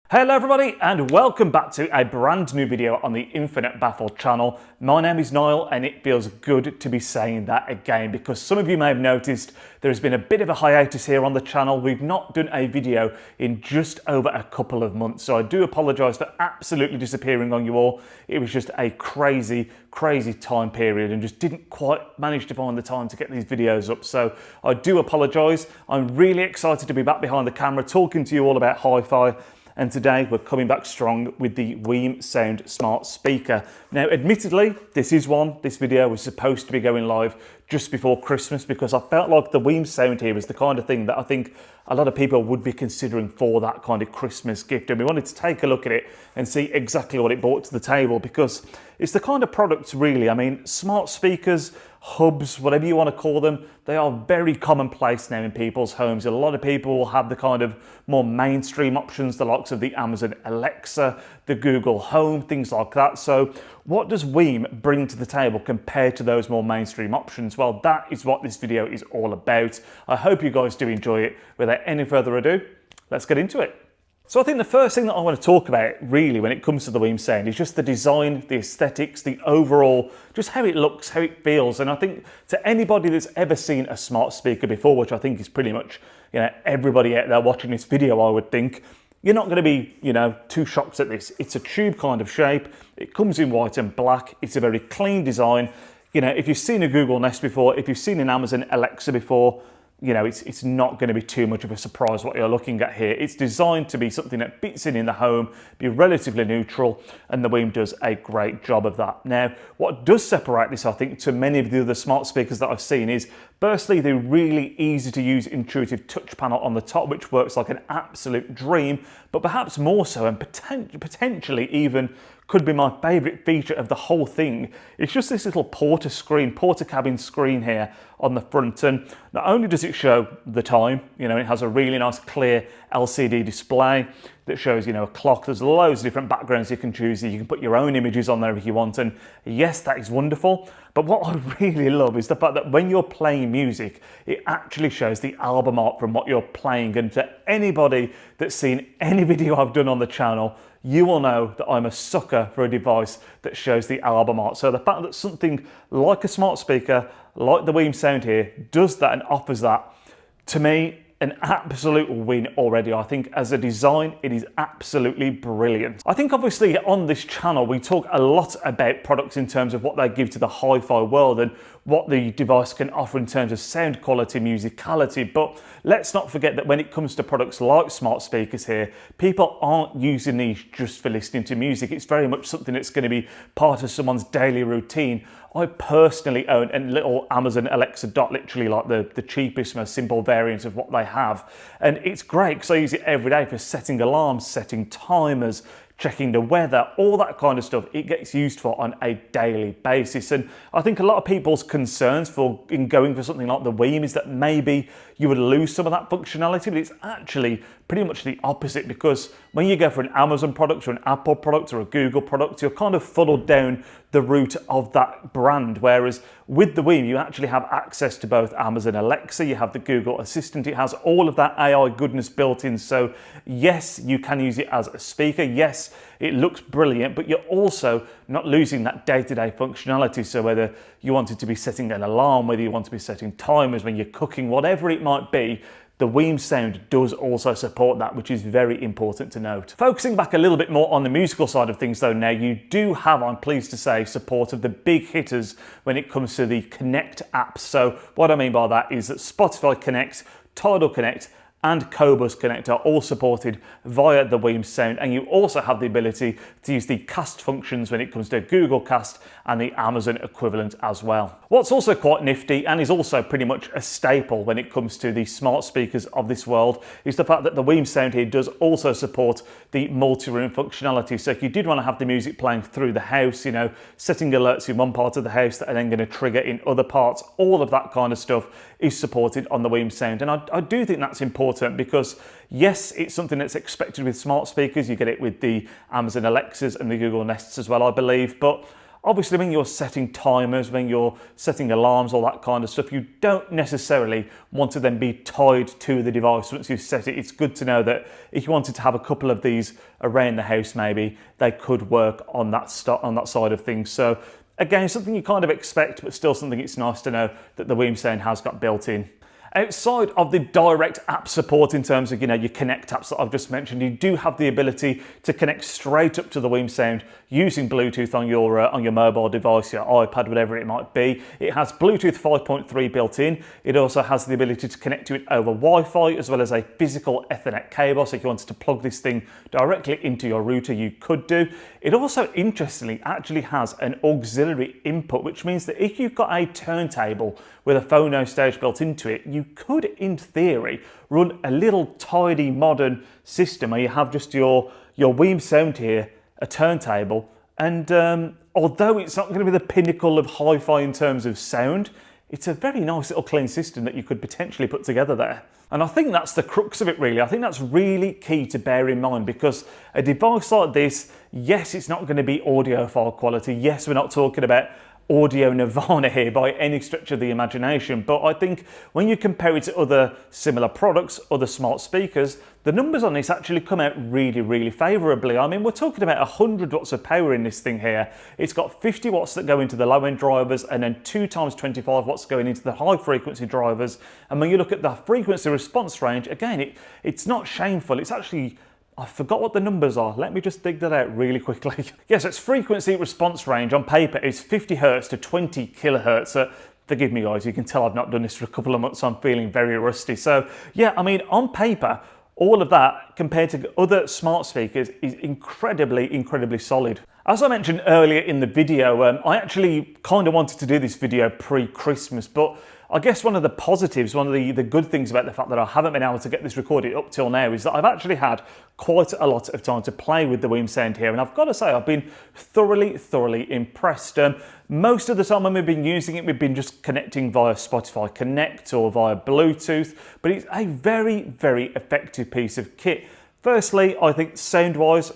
Hello everybody and welcome back to a brand new video on the Infinite Baffled channel. My name is Niall and it feels good to be saying that again because some of you may have noticed there has been a bit of a hiatus here on the channel. We've not done a video in just over a couple of months, so I do apologise for absolutely disappearing on you all. It was just a crazy time period and just didn't quite manage to find the time to get these videos up, so I do apologise. I'm really excited to be back behind the camera talking to you all about hi-fi. And today we're coming back strong with the Wiim Sound Smart Speaker. Now, admittedly, this video was supposed to be going live just before Christmas because I felt like the Wiim Sound here is the kind of thing that I think a lot of people would be considering for that kind of Christmas gift. And we wanted to take a look at it and see exactly what it brought to the table because it's the kind of product really, I mean, smart speakers, hubs, whatever you want to call them, they are very commonplace now in people's homes. A lot of people will have the kind of more mainstream options, the likes of the Amazon Alexa, the Google Home, things like that. So what does Wiim bring to the table compared to those more mainstream options? Well, that is what this video is all about. I hope you guys do enjoy it. Without any further ado, let's get into it. So I think the first thing that I want to talk about really when it comes to the Wiim Sound is just the design, the aesthetics, the overall, just how it looks, how it feels. And I think to anybody that's ever seen a smart speaker before, which I think is pretty much, everybody out there watching this video, I would think, you're not going to be, too shocked at this. It's a tube kind of shape. It comes in white and black. It's a very clean design. If you've seen a Google Nest before, if you've seen an Amazon Alexa before, it's not going to be too much of a surprise what you're looking at here. It's designed to be something that fits in the home, be relatively neutral, and the Wiim does a great job of that. Now, what does separate this, I think, to many of the other smart speakers that I've seen is, firstly, the really easy to use intuitive touch panel on the top, which works like an absolute dream, but perhaps more so, and potentially even could be my favourite feature of the whole thing. It's just this little porter cabin screen here on the front, and not only does it show the time, it has a really nice clear LCD display that shows, a clock. There's loads of different backgrounds you can choose. You can put your own images on there if you want, and yes, that is wonderful. But what I really love is the fact that when you're playing music, it actually shows the album art from what you're playing. And for anybody that's seen any video I've done on the channel, you will know that I'm a sucker for a device that shows the album art. So the fact that something like a smart speaker, like the Wiim Sound here, does that and offers that, to me, an absolute win already. I think as a design, it is absolutely brilliant. I think obviously on this channel, we talk a lot about products in terms of what they give to the hi-fi world and what the device can offer in terms of sound quality, musicality. But let's not forget that when it comes to products like smart speakers here, people aren't using these just for listening to music. It's very much something that's going to be part of someone's daily routine. I personally own a little Amazon Alexa Dot, literally like the cheapest, most simple variant of what they have. And it's great because I use it every day for setting alarms, setting timers, checking the weather, all that kind of stuff. It gets used for on a daily basis. And I think a lot of people's concerns in going for something like the Wiim is that maybe you would lose some of that functionality, but it's actually pretty much the opposite, because when you go for an Amazon product or an Apple product or a Google product, you're kind of funneled down the route of that brand. Whereas with the Wiim, you actually have access to both Amazon Alexa, you have the Google Assistant, it has all of that AI goodness built in. So yes, you can use it as a speaker. Yes, it looks brilliant, but you're also not losing that day-to-day functionality. So whether you wanted to be setting an alarm, whether you want to be setting timers when you're cooking, whatever it might be, the Wiim Sound does also support that, which is very important to note. Focusing back a little bit more on the musical side of things though, now you do have, I'm pleased to say, support of the big hitters when it comes to the Connect apps. So what I mean by that is that Spotify Connect, Tidal Connect, and Qobuz Connect are all supported via the Wiim Sound, and you also have the ability to use the cast functions when it comes to Google Cast and the Amazon equivalent as well. What's also quite nifty and is also pretty much a staple when it comes to the smart speakers of this world is the fact that the Wiim Sound here does also support the multi-room functionality. So if you did want to have the music playing through the house, setting alerts in one part of the house that are then going to trigger in other parts, all of that kind of stuff is supported on the Wiim Sound. And I do think that's important because yes, it's something that's expected with smart speakers. You get it with the Amazon Alexas and the Google Nests as well, I believe. But obviously when you're setting timers, when you're setting alarms, all that kind of stuff, you don't necessarily want to then be tied to the device once you've set it. It's good to know that if you wanted to have a couple of these around the house, maybe they could work on that side of things. So again, something you kind of expect, but still something it's nice to know that the Wiim Sound has got built in. Outside of the direct app support in terms of, your Connect apps that I've just mentioned, you do have the ability to connect straight up to the Wiim Sound using Bluetooth on your mobile device, your iPad, whatever it might be. It has Bluetooth 5.3 built in. It also has the ability to connect to it over Wi-Fi as well as a physical Ethernet cable. So if you wanted to plug this thing directly into your router, you could do. It also, interestingly, actually has an auxiliary input, which means that if you've got a turntable with a phono stage built into it, you could, in theory, run a little tidy modern system where you have just your Wiim Sound here, a turntable, and although it's not going to be the pinnacle of hi-fi in terms of sound, it's a very nice little clean system that you could potentially put together there. And I think that's the crux of it, really. I think that's really key to bear in mind, because a device like this, yes, it's not going to be audiophile quality. Yes, we're not talking about audio nirvana here by any stretch of the imagination, but I think when you compare it to other similar products, other smart speakers, the numbers on this actually come out really, really favourably. I mean, we're talking about 100 watts of power in this thing here. It's got 50 watts that go into the low-end drivers, and then 2 times 25 watts going into the high-frequency drivers. And when you look at the frequency response range, again, it's not shameful. It's actually, I forgot what the numbers are. Let me just dig that out really quickly. Yes, its frequency response range on paper is 50 hertz to 20 kilohertz. Forgive me, guys, you can tell I've not done this for a couple of months, so I'm feeling very rusty. So yeah, I mean, on paper, all of that compared to other smart speakers is incredibly, incredibly solid. As I mentioned earlier in the video, I actually kind of wanted to do this video pre-Christmas, but I guess one of the positives, one of the good things about the fact that I haven't been able to get this recorded up till now is that I've actually had quite a lot of time to play with the Wiim Sound here, and I've got to say I've been thoroughly impressed. Most of the time when we've been using it, we've been just connecting via Spotify Connect or via Bluetooth, but it's a very, very effective piece of kit. Firstly, I think sound-wise,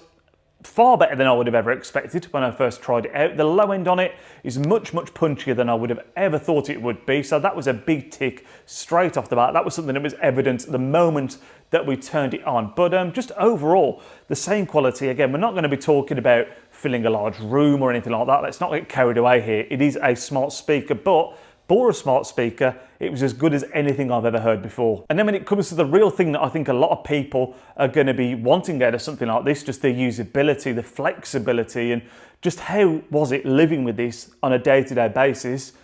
far better than I would have ever expected when I first tried it out. The low end on it is much punchier than I would have ever thought it would be. So that was a big tick straight off the bat. That was something that was evident the moment that we turned it on. But just overall, the same quality. Again, we're not going to be talking about filling a large room or anything like that. Let's not get carried away here. It is a smart speaker, but for a smart speaker, it was as good as anything I've ever heard before. And then when it comes to the real thing that I think a lot of people are going to be wanting out of something like this, just the usability, the flexibility, and just how was it living with this on a day-to-day basis,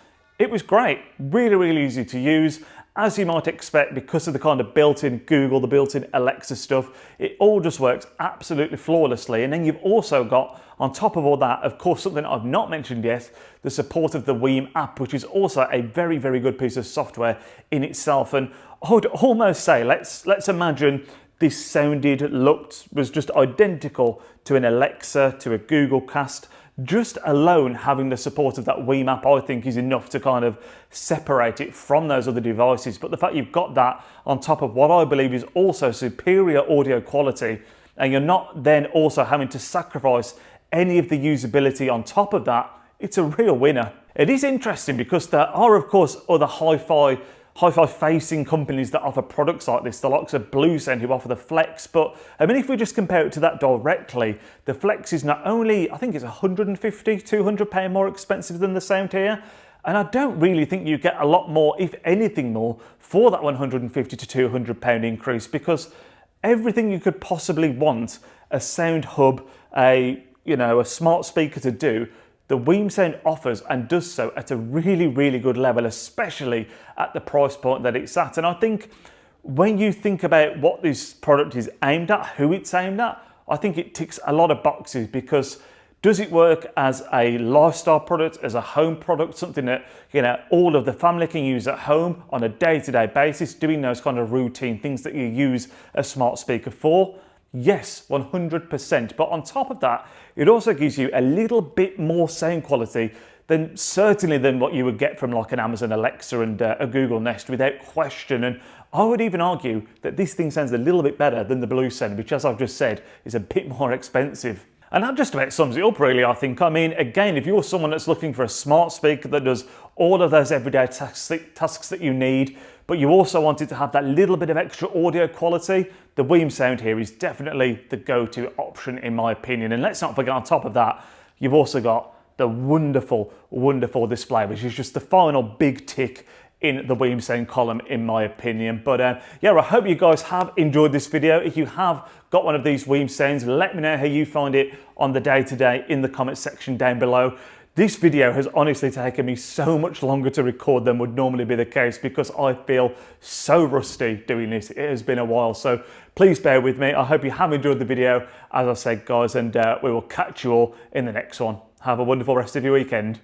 it was great. Really easy to use. As you might expect, because of the kind of built-in Google, the built-in Alexa stuff, it all just works absolutely flawlessly. And then you've also got, on top of all that, of course, something I've not mentioned yet, the support of the Wiim app, which is also a very good piece of software in itself. And I would almost say, let's imagine this was just identical to an Alexa, to a Google Cast. Just alone having the support of that Wiim app, I think, is enough to kind of separate it from those other devices. But the fact you've got that on top of what I believe is also superior audio quality, and you're not then also having to sacrifice any of the usability on top of that, it's a real winner. It is interesting because there are, of course, other hi-fi facing companies that offer products like this, the likes of Blue Sound, who offer the Flex. But I mean, if we just compare it to that directly, the Flex is not only, I think it's 150, 200 pound more expensive than the Sound here. And I don't really think you get a lot more, if anything more, for that 150 to 200 pound increase, because everything you could possibly want a sound hub, a smart speaker to do, the Wiim Sound offers, and does so at a really good level, especially at the price point that it's at. And I think when you think about what this product is aimed at, who it's aimed at, I think it ticks a lot of boxes, because does it work as a lifestyle product, as a home product, something that all of the family can use at home on a day-to-day basis, doing those kind of routine things that you use a smart speaker for? Yes, 100%. But on top of that, it also gives you a little bit more sound quality certainly than what you would get from like an Amazon Alexa and a Google Nest, without question. And I would even argue that this thing sounds a little bit better than the Blue Sound, which, as I've just said, is a bit more expensive. And that just about sums it up really, I think. I mean, again, if you're someone that's looking for a smart speaker that does all of those everyday tasks that you need, but you also wanted to have that little bit of extra audio quality, the Wiim Sound here is definitely the go-to option in my opinion. And let's not forget, on top of that, you've also got the wonderful, wonderful display, which is just the final big tick in the Wiim Sound column, in my opinion. But yeah, I hope you guys have enjoyed this video. If you have got one of these Wiim Sounds, let me know how you find it on the day-to-day in the comment section down below. This video has honestly taken me so much longer to record than would normally be the case because I feel so rusty doing this. It has been a while, so please bear with me. I hope you have enjoyed the video, as I said, guys, and we will catch you all in the next one. Have a wonderful rest of your weekend.